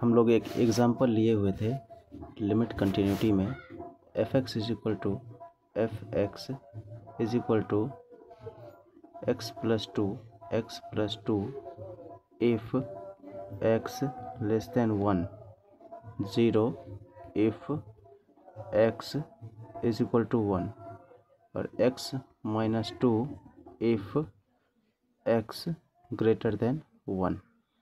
हम लोग एक एग्जांपल लिए हुए थे लिमिट कंटिन्यूटी में f(x) is equal to f(x) is equal to x plus two if x less than 1, 0 if x is equal to 1 और x minus 2 if x greater than 1।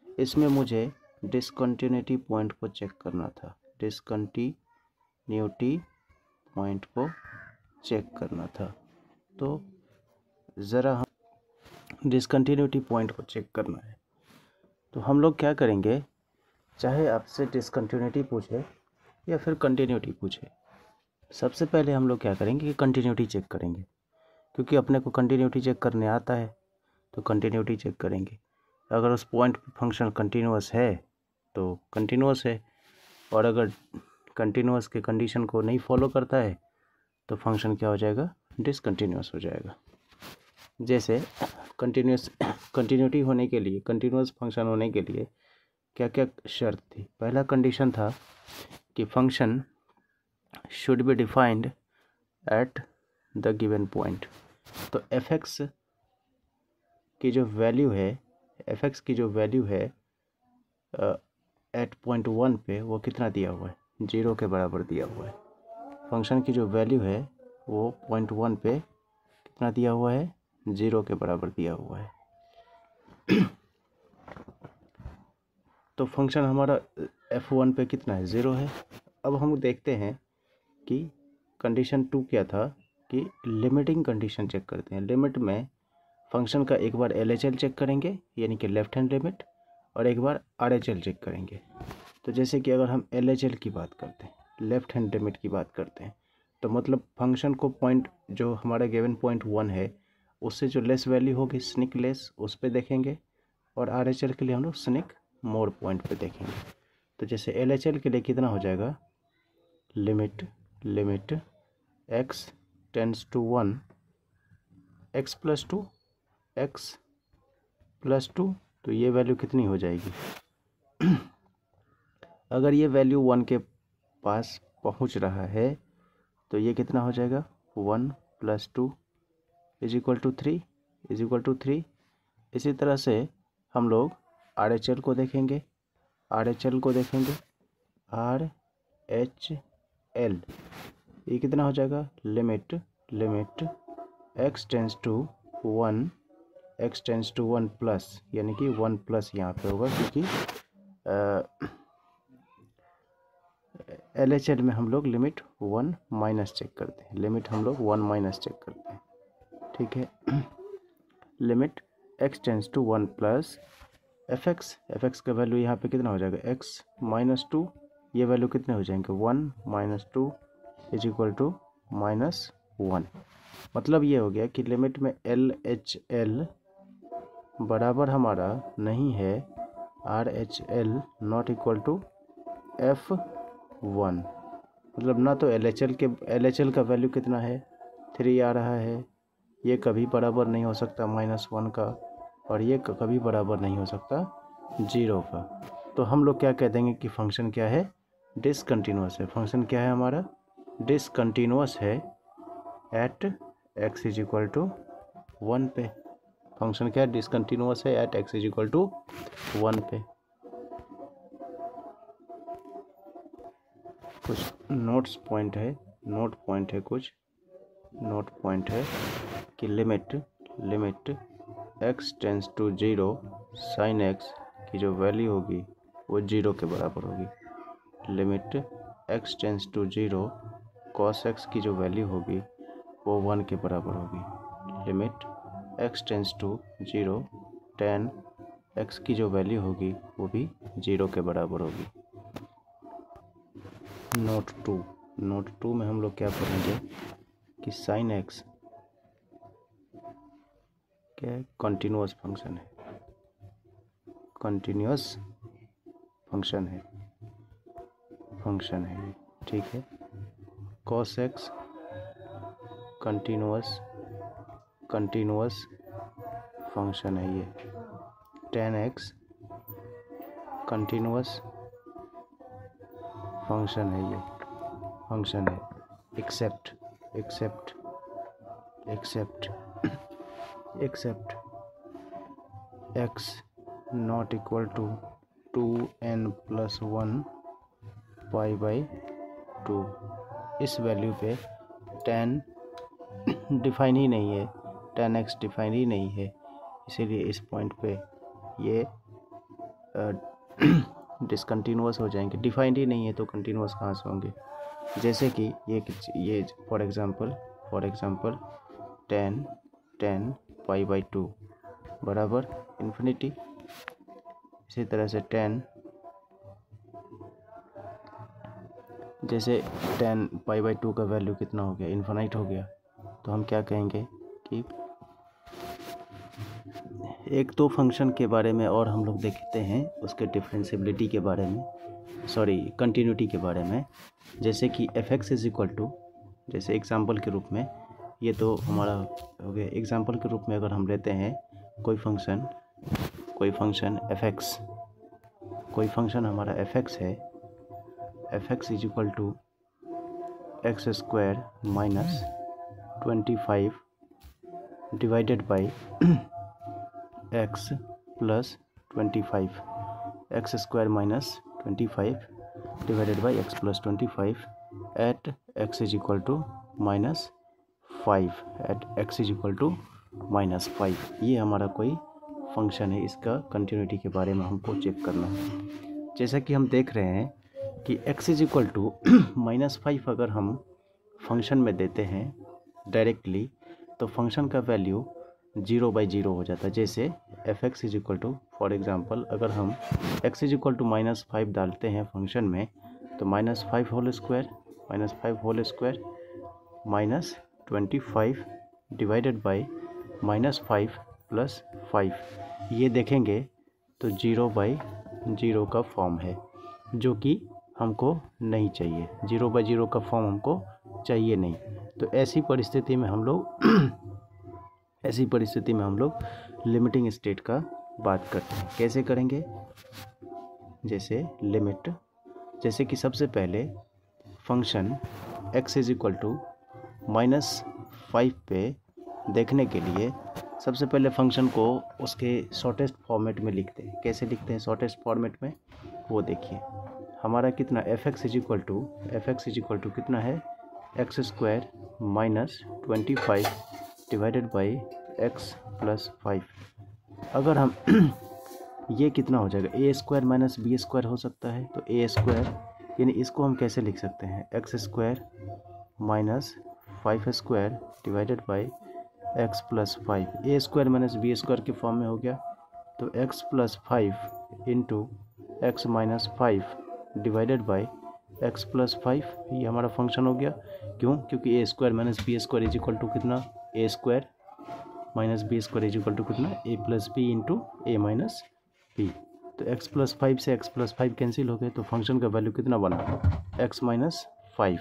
इसमें मुझे डिसकंटिन्यूटी पॉइंट को check करना था, discontinuity point को check करना था। तो ज़रा हम डिसकंटिन्यूटी पॉइंट को चेक करना है तो हम लोग क्या करेंगे, चाहे आपसे डिसकंटिन्यूटी पूछे या फिर कंटिन्यूटी पूछे, सबसे पहले हम लोग क्या करेंगे कि कंटिन्यूटी चेक करेंगे, क्योंकि अपने को कंटिन्यूटी चेक करने आता है तो कंटिन्यूटी चेक करेंगे। अगर उस पॉइंट पे फंक्शन कंटिन्यूअस है तो कंटिन्यूअस है, और अगर कंटिन्यूअस के कंडीशन को नहीं फॉलो करता है तो फंक्शन क्या हो जाएगा, डिसकंटिन्यूअस हो जाएगा। जैसे कंटिन्यूटी होने के लिए, कंटिन्यूअस फंक्शन होने के लिए क्या क्या शर्त थी। पहला कंडीशन था कि function should be defined at the given point. तो f(x) की जो वैल्यू है एट पॉइंट 1 पे वो कितना दिया हुआ है, 0 के बराबर दिया हुआ है। फंक्शन की जो वैल्यू है वो पॉइंट 1 पे कितना दिया हुआ है, 0 के बराबर दिया हुआ है। तो फंक्शन हमारा f1 पे कितना है, 0 है। अब हम देखते हैं कि कंडीशन 2 क्या था, कि लिमिटिंग कंडीशन चेक करते हैं। लिमिट में फंक्शन का एक बार LHL चेक करेंगे, यानी कि लेफ्ट हैंड लिमिट, और एक बार RHL चेक करेंगे। तो जैसे कि अगर हम LHL की बात करते हैं, लेफ्ट हैंड लिमिट की बात करते हैं, तो मतलब फंक्शन को पॉइंट जो हमारा गिवन पॉइंट 1 है उससे जो लेस वैल्यू होगी स्निक लेस उस पर देखेंगे, और RHL के लिए हम लोग स्निक मोर पॉइंट पे देखेंगे। तो जैसे LHL के लिए कितना हो जाएगा, limit x tends to 1 x plus two, तो ये वैल्यू कितनी हो जाएगी, अगर ये वैल्यू 1 के पास पहुंच रहा है तो ये कितना हो जाएगा, 1 प्लस 2 इज इक्वल टू 3। इसी तरह से हम लोग RHL को देखेंगे, RHL ये कितना हो जाएगा, limit x tends to 1 plus, यानी कि 1 प्लस यहाँ पे होगा, क्योंकि LHL में हम लोग लिमिट 1 माइनस चेक करते हैं, ठीक है। Limit x tends to 1 plus fx का वैल्यू यहाँ पे कितना हो जाएगा, x माइनस 2, ये वैल्यू कितने हो जाएंगे, 1 माइनस 2 इज इक्वल टू -1। मतलब ये हो गया कि लिमिट में LHL बराबर हमारा नहीं है RHL not equal to f1। मतलब ना तो LHL का वैल्यू कितना है, 3 आ रहा है, ये कभी बराबर नहीं हो सकता -1 का, और ये कभी बराबर नहीं हो सकता 0 का। तो हम लोग क्या कह देंगे कि फंक्शन क्या है, डिसकंटिन्यूअस है। फंक्शन क्या है हमारा, डिसकंटिन्यूअस है at x is equal to 1 पे। फंक्शन क्या है, डिसकंटिन्यूअस है at x is equal to 1 पे। कुछ नोट पॉइंट है कि limit x tends to 0 sine x की जो वैल्यू होगी वो 0 के बराबर होगी। Limit x tends to 0 cos x की जो वैल्यू होगी वो 1 के बराबर होगी। Limit x tends to 0 tan x की जो वैल्यू होगी वो भी 0 के बराबर होगी। नोट 2 में हम लोग क्या पढ़ेंगे कि साइन x क्या है, कंटिन्यूअस फंक्शन है, ठीक है। cos x कंटिन्यूअस फंक्शन है ये। tan x कंटिन्यूअस फंक्शन है, ये फंक्शन है। Except except except except x not equal to 2n+1 π/2। इस वैल्यू पे tan डिफाइन ही नहीं है, tan x डिफाइन ही नहीं है, इसीलिए इस पॉइंट पे ये डिसकंटिन्यूअस हो जाएंगे। डिफाइंड ही नहीं है तो कंटिन्यूअस कहाँ से होंगे। जैसे कि ये फॉर एग्जांपल tan π/2 बराबर इन्फिनिटी। इसी तरह से जैसे tan π/2 का वैल्यू कितना हो गया, इन्फिनाइट हो गया। तो हम क्या कहेंगे कि एक तो फंक्शन के बारे में और हम लोग देखते हैं उसके डिफरेंशिएबिलिटी के बारे में, कंटिन्यूटी के बारे में। जैसे कि fx इज इक्वल टू, जैसे एग्जांपल के रूप में, ये तो हमारा हो गया। एग्जांपल के रूप में अगर हम लेते हैं कोई फंक्शन fx, कोई फंक्शन हमारा fx है, fx is equal to x² - 25 divided by x + 25, x² - 25 divided by x + 25 at x is equal to -5, at x is equal to -5। ये हमारा कोई फंक्शन है, इसका कंटिन्यूटी के बारे में हमको चेक करना है। जैसा कि हम देख रहे हैं कि x इज इक्वल टू -5 अगर हम फंक्शन में देते हैं डायरेक्टली, तो फंक्शन का वैल्यू 0/0 हो जाता है। जैसे fx is equal to, for example अगर हम x इज इक्वल टू -5 डालते हैं फंक्शन में, तो -5 होल स्क्वायर -25 डिवाइडेड बाई -5 + 5, ये देखेंगे तो 0/0 का फॉर्म है, जो कि हमको नहीं चाहिए। 0/0 का फॉर्म हमको चाहिए नहीं। तो ऐसी परिस्थिति में हम लोग लिमिटिंग स्टेट का बात करते हैं। कैसे करेंगे? जैसे लिमिट, जैसे कि सबसे पहले function x is equal to -5 पे देखने के लिए सबसे पहले फंक्शन को उसके शॉर्टेस्ट फॉर्मेट में लिखते हैं। कैसे लिखते हैं शॉर्टेस्ट फॉर्मेट में, वो देखिए। हमारा कितना fx इज इक्वल टू कितना है, x² - 25 डिवाइडेड बाई x + 5। अगर हम ये कितना हो जाएगा, a² - b² हो सकता है। तो a², यानी इसको हम कैसे लिख सकते हैं, x² - 5² divided by x + 5। a² - b² के फॉर्म में हो गया। तो x + 5 into x - 5 divided by x + 5, ये हमारा फंक्शन हो गया। क्यों? क्योंकि a² - b² is equal to कितना, a² - b² is equal to कितना, a + b into a - b। तो x + 5 से x + 5 कैंसिल हो गए, तो फंक्शन का वैल्यू कितना बना, x - 5।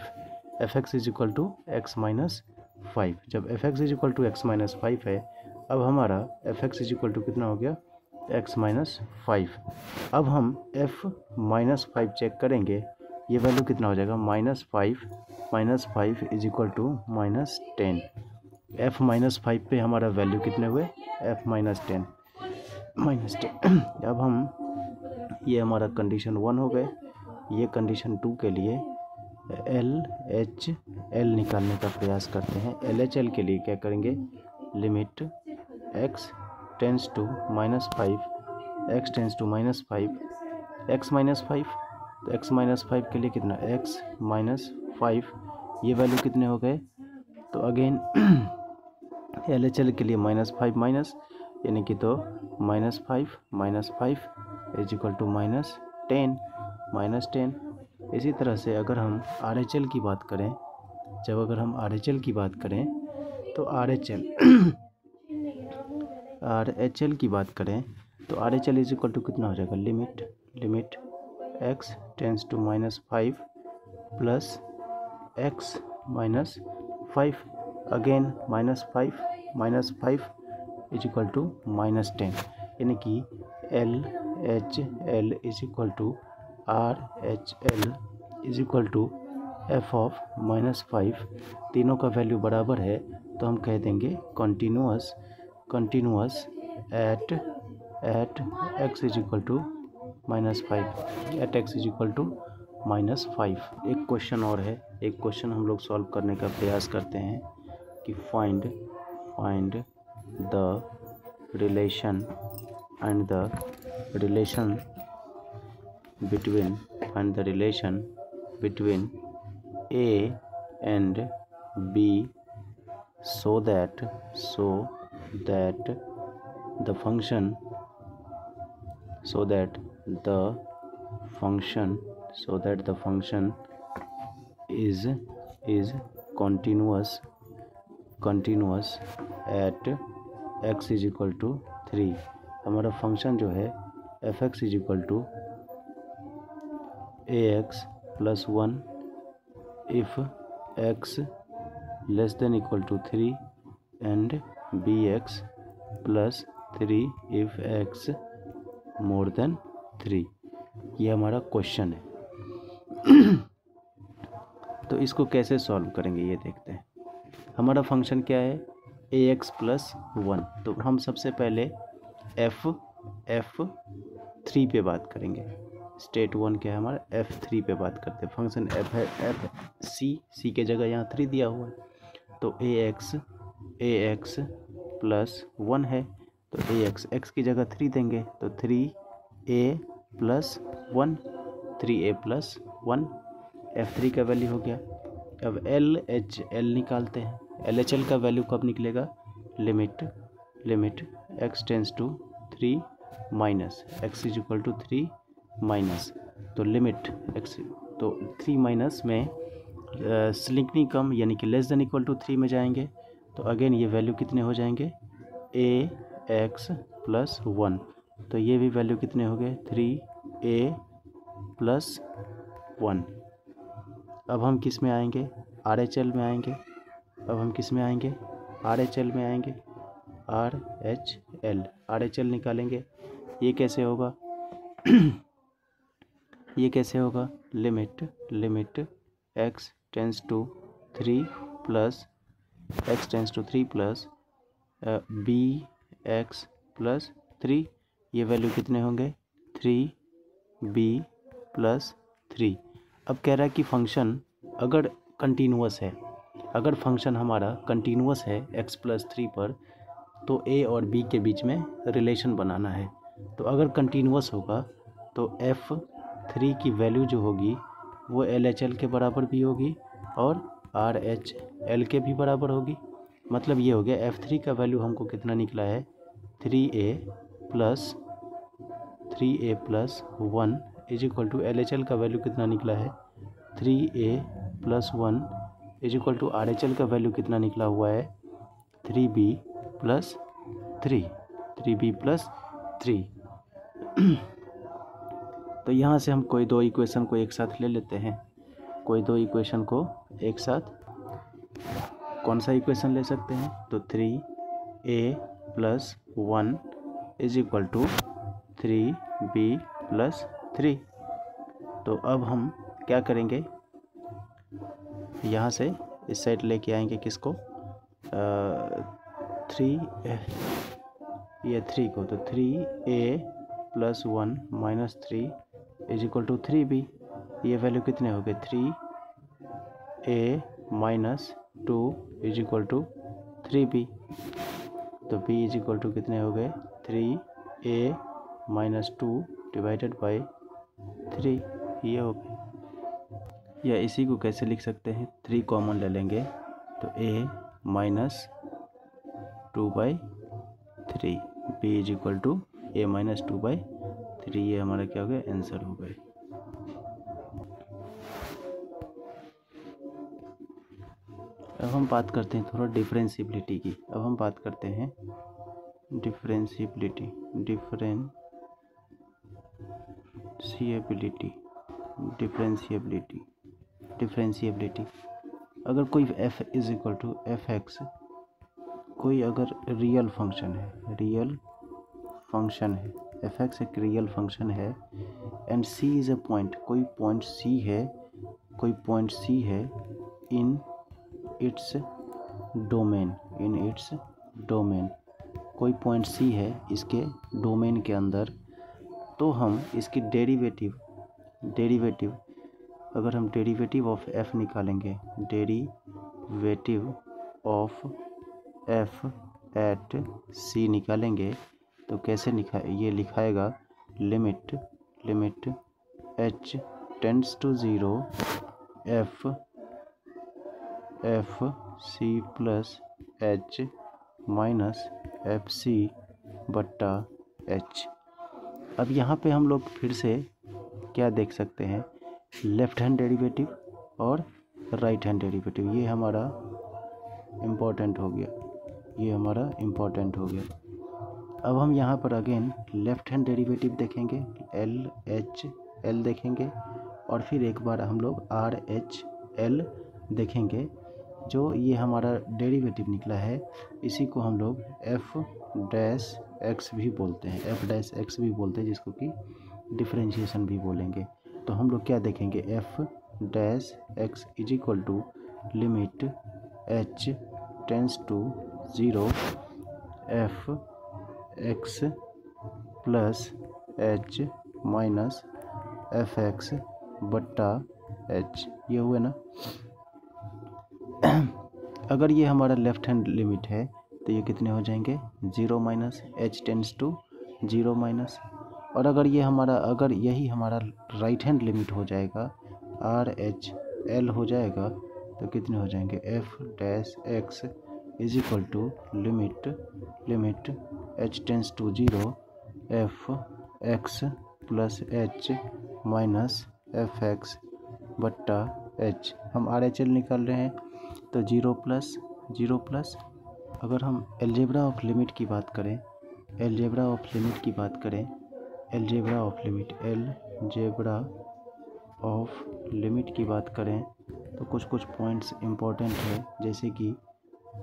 fx is equal to x - 5। जब fx is equal to x - 5 है, अब हमारा fx इज इक्वल टू कितना हो गया, x - 5। अब हम f - 5 चेक करेंगे, ये वैल्यू कितना हो जाएगा, -5 इज इक्वल टू -10। f - 5 पे हमारा वैल्यू कितने हुए, f - 10। अब हम, ये हमारा कंडीशन 1 हो गए। ये कंडीशन 2 के लिए LHL निकालने का प्रयास करते हैं। LHL के लिए क्या करेंगे, limit x tends to -5, x -5 के लिए कितना, x - 5, ये वैल्यू कितने हो गए। तो अगेन LHL के लिए -5 माइनस, यानी कि तो -5 इज इक्वल टू -10। इसी तरह से अगर हम RHL की बात करें, RHL की बात करें, तो RHL इज इक्वल टू कितना हो जाएगा, limit x tends to -5 plus x - 5, again -5 is equal to -10, यानी कि LHL is equal to RHL is equal to f of -5, तीनों का वैल्यू बराबर है तो हम कह देंगे continuous at x is equal to -5, at x is equal to -5। एक क्वेश्चन और है, एक क्वेश्चन हम लोग सॉल्व करने का प्रयास करते हैं कि find the relation between A and B so that the function is continuous at x is equal to 3। हमारा फंक्शन जो है fx is equal to ax plus 1 if x less than equal to 3 and bx plus 3 if x more than 3। ये हमारा question है। तो इसको कैसे solve करेंगे ये देखते हैं। हमारा फंक्शन क्या है ax प्लस 1, तो हम सबसे पहले f3 पे बात करेंगे। स्टेट 1 क्या है हमारा f3 पे बात करते हैं। फंक्शन f है c के जगह यहाँ 3 दिया हुआ है, तो ax प्लस 1 है तो x की जगह 3 देंगे तो 3a प्लस 1 f3 का वैल्यू हो गया। अब LHL निकालते हैं। LHL का वैल्यू कब निकलेगा, limit x tends to 3 minus x is equal to 3 minus, तो लिमिट x तो 3 माइनस में स्लिंकनी कम यानी कि लेस देन इक्वल टू 3 में जाएंगे तो अगेन ये वैल्यू कितने हो जाएंगे ax प्लस 1, तो ये भी वैल्यू कितने हो गए 3a प्लस 1। अब हम किस में आएंगे RHL में आएंगे। RHL निकालेंगे। ये कैसे होगा limit x tends to 3 plus bx plus 3, ये वैल्यू कितने होंगे 3b प्लस 3। अब कह रहा है कि फंक्शन अगर फंक्शन हमारा कंटिन्यूअस है x प्लस 3 पर तो a और b के बीच में रिलेशन बनाना है। तो अगर कंटिन्यूअस होगा तो f3 की वैल्यू जो होगी वो LHL के बराबर भी होगी और RHL के भी बराबर होगी। मतलब ये हो गया f3 का वैल्यू हमको कितना निकला है 3a plus 1 is equal to LHL का वैल्यू कितना निकला है 3a plus 1 is equal to RHL का वैल्यू कितना निकला हुआ है 3b प्लस 3। तो यहाँ से हम कोई दो इक्वेशन को एक साथ ले लेते हैं। कौन सा इक्वेशन ले सकते हैं, तो 3a plus 1 is equal to 3b plus 3। तो अब हम क्या करेंगे, यहाँ से इस साइड लेके आएंगे किसको 3 को, तो 3a plus 1 minus 3 is equal to 3b। ये वैल्यू कितने हो गए 3a minus 2 is equal to 3b। तो b इज इक्वल टू कितने हो गए 3a माइनस 2 डिवाइडेड बाई 3, ये हो गया। या इसी को कैसे लिख सकते हैं, 3 कॉमन ले लेंगे तो a minus 2/3, b is equal to a minus 2/3। ये हमारा क्या हो गया, आंसर हो गए। अब हम बात करते हैं थोड़ा डिफरेंशिएबिलिटी की। डिफरेंशिएबिलिटी अगर कोई f is equal to F X, कोई अगर रियल फंक्शन है एफ एक्स एक रियल फंक्शन है and C is a point, कोई पॉइंट सी है, कोई पॉइंट सी है in its domain, in its domain, कोई पॉइंट सी है इसके डोमेन के अंदर, तो हम इसकी डेरिवेटिव अगर हम डेरिवेटिव ऑफ एफ निकालेंगे, derivative of F at C निकालेंगे तो कैसे ये लिखाएगा limit H tends to 0 F C plus H minus F C बट्टा एच। अब यहाँ पे हम लोग फिर से क्या देख सकते हैं, लेफ्ट हैंड डेरिवेटिव और राइट हैंड डेरिवेटिव, ये हमारा इम्पोर्टेंट हो गया, ये हमारा इम्पोर्टेंट हो गया। अब हम यहाँ पर अगेन लेफ्ट हैंड डेरिवेटिव देखेंगे, एल एच एल देखेंगे और फिर एक बार हम लोग आर एच एल देखेंगे। जो ये हमारा डेरिवेटिव निकला है इसी को हम लोग एफ डैश एक्स भी बोलते हैं, एफ डैश एक्स भी बोलते हैं, जिसको कि डिफरेंशिएशन भी बोलेंगे। तो हम लोग क्या देखेंगे, F dash X is equal to limit H tends to 0 F X plus H minus F X बट्टा एच, ये हुए ना। अगर ये हमारा लेफ्ट हैंड लिमिट है तो ये कितने हो जाएंगे, 0 minus H tends to 0 minus. और अगर यही हमारा राइट हैंड लिमिट हो जाएगा, आर एच एल हो जाएगा, तो कितने हो जाएंगे, F dash X is equal to limit H tends to 0 F X plus H minus F X बट्टा एच। हम आर एच एल निकाल रहे हैं तो 0 प्लस अगर हम एलजेब्रा ऑफ लिमिट की बात करें, एलजेब्रा ऑफ लिमिट की बात करें तो कुछ पॉइंट्स इम्पोर्टेंट है। जैसे कि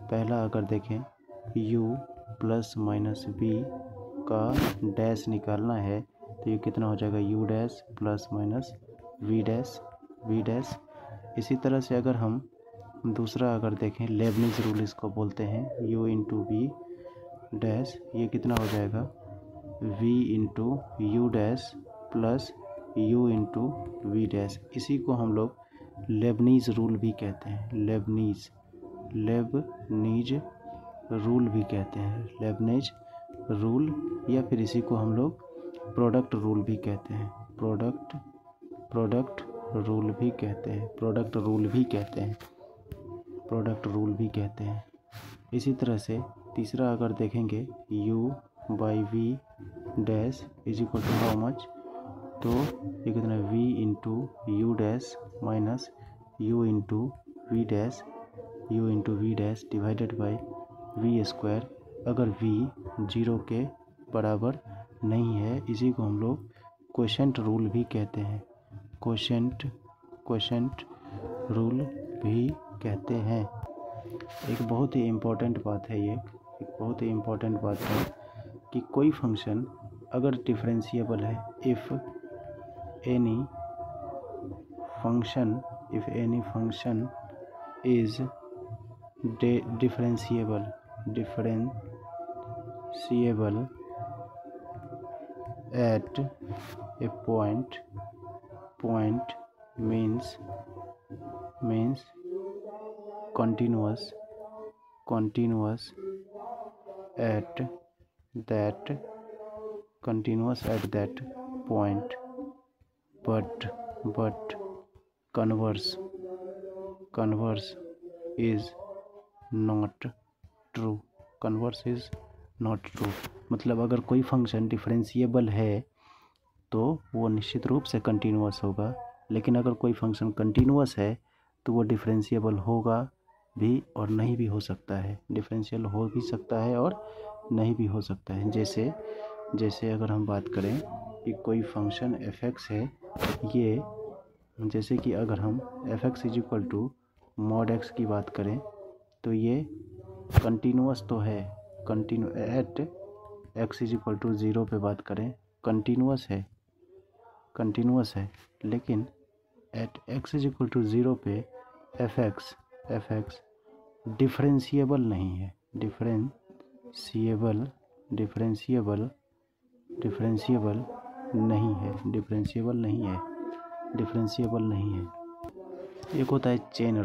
पहला अगर देखें, u प्लस माइनस v का डैश निकालना है तो ये कितना हो जाएगा, u dash plus minus v dash. इसी तरह से अगर हम दूसरा अगर देखें, लेबनिज रूल इसको बोलते हैं, u इंटू वी डैश, ये कितना हो जाएगा, v into U dash plus u into V dash. इसी को हम लोग लेबनीज रूल भी कहते हैं, लेबनीज रूल भी कहते हैं, लेबनीज रूल, या फिर इसी को हम लोग प्रोडक्ट रूल भी कहते हैं, प्रोडक्ट रूल भी कहते हैं। इसी तरह से तीसरा अगर देखेंगे, u by V dash is equal to how much, तो ये कितना है, v into U dash minus u into V dash divided by V square. अगर v 0 के बराबर नहीं है, इसी को हम लोग क्वोशेंट रूल भी कहते हैं, क्वोशेंट रूल भी कहते हैं। एक बहुत ही इम्पोर्टेंट बात है, कि कोई फंक्शन अगर डिफरेंशिएबल है, if any function is differentiable eight A point means continuous at that point, but converse is not true, मतलब अगर कोई फंक्शन डिफरेंशिएबल है तो वो निश्चित रूप से कंटिन्यूअस होगा, लेकिन अगर कोई फंक्शन कंटिन्यूअस है तो वो डिफरेंशिएबल होगा भी और नहीं भी हो सकता है, डिफरेंशियल हो भी सकता है और नहीं भी हो सकता है। जैसे अगर हम बात करें कि कोई फंक्शन एफ एक्स है, ये जैसे कि अगर हम F X is equal to mod X की बात करें तो ये कंटिन्यूअस तो है, at X is equal to 0 पे बात करें कंटिन्यूस है लेकिन at x is equal to 0 पे एफ एक्स डिफरेंशिएबल नहीं है, डिफरेंशिएबल नहीं है। एक होता है चेन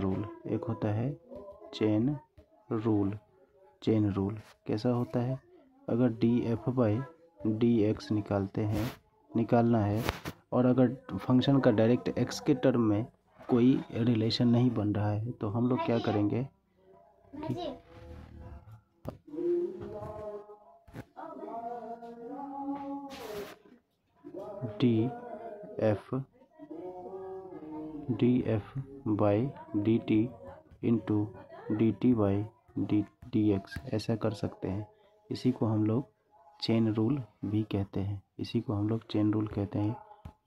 रूल, कैसा होता है? अगर df/dx निकालना है और अगर फंक्शन का डायरेक्ट x के टर्म में कोई रिलेशन नहीं बन रहा है तो हम लोग क्या करेंगे कि df/dt इंटू dt/dx ऐसा कर सकते हैं। इसी को हम लोग चेन रूल भी कहते हैं,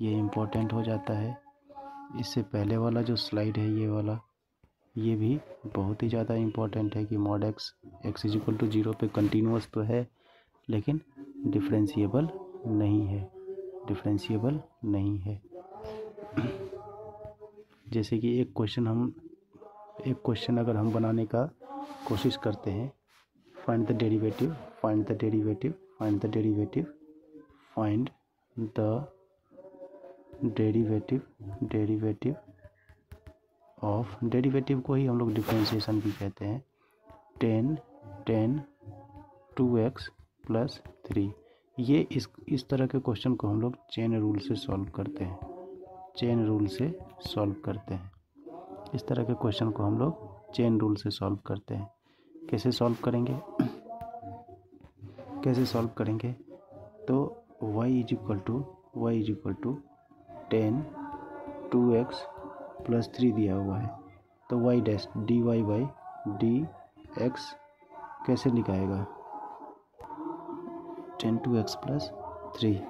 ये इम्पोर्टेंट हो जाता है। इससे पहले वाला जो स्लाइड है ये भी बहुत ही ज़्यादा इम्पोर्टेंट है कि mod x is equal to 0 पे कंटिन्यूस तो है लेकिन डिफरेंशिएबल नहीं है। जैसे कि एक क्वेश्चन अगर हम बनाने का कोशिश करते हैं, find the derivative of, derivative को ही हम लोग डिफरेंशिएशन भी कहते हैं, 10 2x प्लस 3। ये इस तरह के क्वेश्चन को हम लोग चेन रूल से सॉल्व करते हैं, इस तरह के क्वेश्चन को हम लोग चेन रूल से सॉल्व करते हैं। कैसे सॉल्व करेंगे? तो y is equal to 10 2x plus 3 दिया हुआ है तो y डैश dy/dx कैसे लिखाएगा? 10 2x प्लस 3।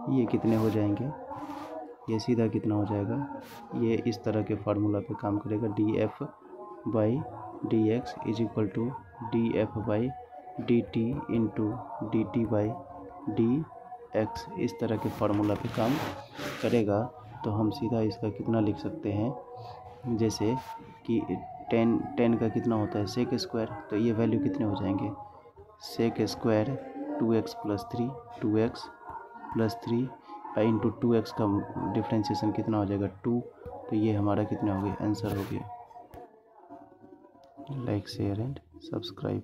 ये कितने हो जाएंगे? ये सीधा कितना हो जाएगा? ये इस तरह के फार्मूला पे काम करेगा, df/dx is equal to df/dt into dt/dx। इस तरह के फार्मूला पे काम करेगा। तो हम सीधा इसका कितना लिख सकते हैं, जैसे कि 10 का कितना होता है सेक स्क्वायर, तो ये वैल्यू कितने हो जाएंगे? Sec square 2x plus 3 into 2x का डिफ्रेंशिएशन कितना हो जाएगा 2। तो ये हमारा कितना हो गया? आंसर हो गया। Like share and subscribe.